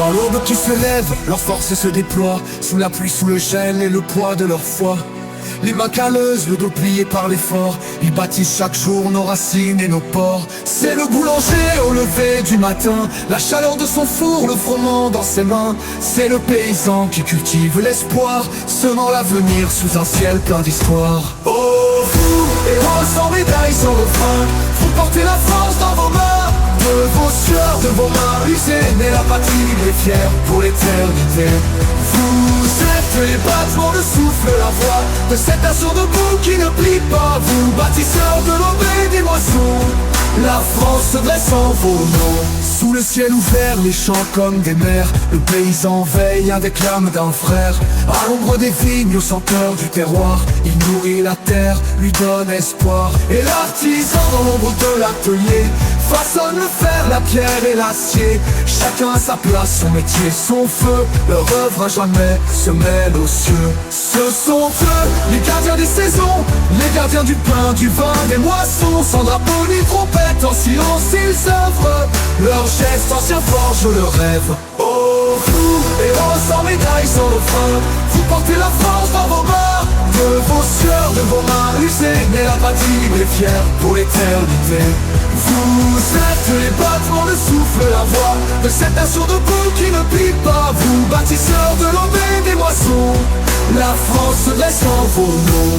À l'aube qui se lève, leur force se déploie, sous la pluie, sous le gel et le poids de leur foi. Les mains calleuses, le dos plié par l'effort, ils bâtissent chaque jour nos racines et nos ports. C'est le boulanger au lever du matin, la chaleur de son four, le froment dans ses mains. C'est le paysan qui cultive l'espoir, semant l'avenir sous un ciel plein d'histoire. Oh vous, héros sans médaille, sans refrain, vous portez la France dans vos mains. De vos sueurs, de vos mains usées, mais la patrie est fière pour l'éternité. Vous êtes les battements, le souffle, la voix de cet assaut debout qui ne plie pas. Vous, bâtisseurs de l'aube et des moissons, la France se dresse en vos noms. Sous le ciel ouvert, les champs comme des mers, le paysan veille avec l'âme d'un frère. À l'ombre des vignes, au senteur du terroir, il nourrit la terre, lui donne espoir. Et l'artisan dans l'ombre de l'atelier façonne le fer, la pierre et l'acier. Chacun à sa place, son métier, son feu. Leur œuvre à jamais se mêle aux cieux. Ce sont eux, les gardiens des saisons, les gardiens du pain, du vin, des moissons. Sans drapeau ni trompette, en silence ils œuvrent. Leurs gestes anciens forgent le rêve. Oh vous, héros sans médaille, sans refrain, vous portez la France dans vos mains. De vos sueurs, de vos mains usées, mais la patrie est fière pour l'éternité. Vous êtes les battements, le souffle, la voix de cet assaut debout qui ne plie pas. Vous, bâtisseurs de l'aube et des moissons, la France se dresse en vos noms.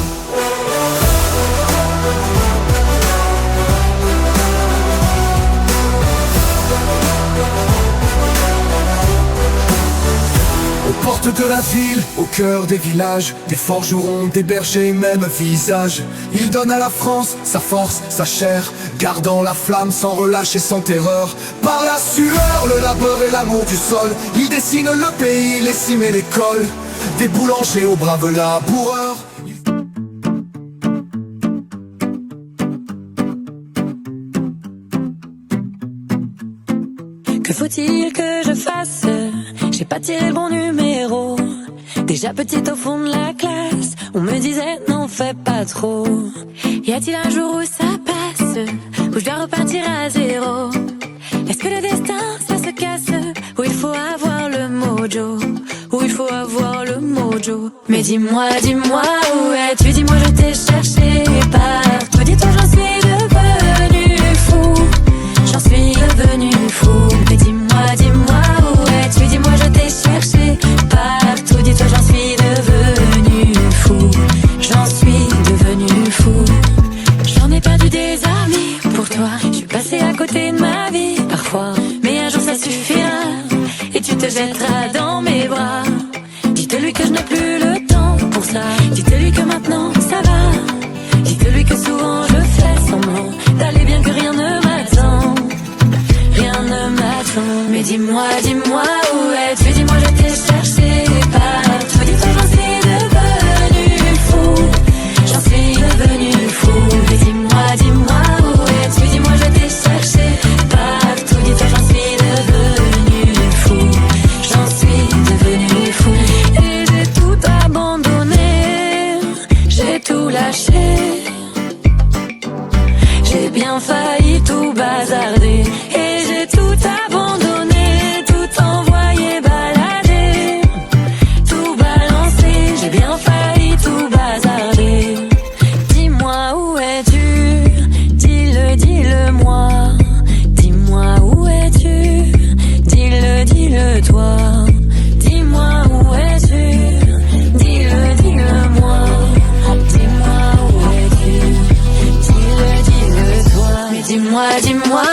Aux portes de la ville, au cœur des villages, des forgerons, des bergers, même visage. Il donne à la France sa force, sa chair, gardant la flamme sans relâche et sans terreur. Par la sueur, le labeur et l'amour du sol, il dessine le pays, les cimes et l'école. Des boulangers aux braves laboureurs. Que faut-il que je fasse? J'ai pas tiré le bon numéro. Déjà petite au fond de la classe, on me disait n'en fais pas trop. Y a-t-il un jour où ça passe, où je dois repartir à zéro? Est-ce que le destin ça se casse, où il faut avoir le mojo, où il faut avoir le mojo? Mais dis-moi, dis-moi où es-tu? Dis-moi je t'ai cherché partout. Dis-toi j'en suis devenu fou, j'en suis devenu fou. Mais dis-moi, dis-moi où es-tu? Dis-moi je t'ai cherché partout. Dis-toi j'en suis devenu fou, j'en suis devenu fou. J'en ai perdu des amis pour toi, je suis passé à côté de ma vie parfois. Mais un jour ça suffira et tu te jetteras dans mes bras. Dites-lui que je n'ai plus le temps pour ça, dites-lui que maintenant ça va. Dites-lui que souvent je fais semblant d'aller bien, que rien ne m'attend. Rien ne m'attend. Mais dis-moi, dis-moi où es-tu? Dis-moi je t'ai cherché partout. Dis-toi j'en suis devenu fou, j'en suis devenu fou. Mais dis-moi, dis-moi où es-tu? Dis-moi je t'ai cherché partout. Dis-toi j'en suis devenu fou, j'en suis devenu fou. Et j'ai tout abandonné, j'ai tout lâché, j'ai bien failli tout bazarder. Et j'ai tout abandonné, tout envoyé balader, tout balancé, j'ai bien failli tout bazarder. Dis-moi où es-tu? Dis-le, dis-le moi. Dis-moi où es-tu? Dis-le, dis-le toi. Dis-moi où es-tu? Dis-le, dis-le moi. Dis-moi où es-tu? Dis-le, dis-le toi. Mais dis-moi, dis-moi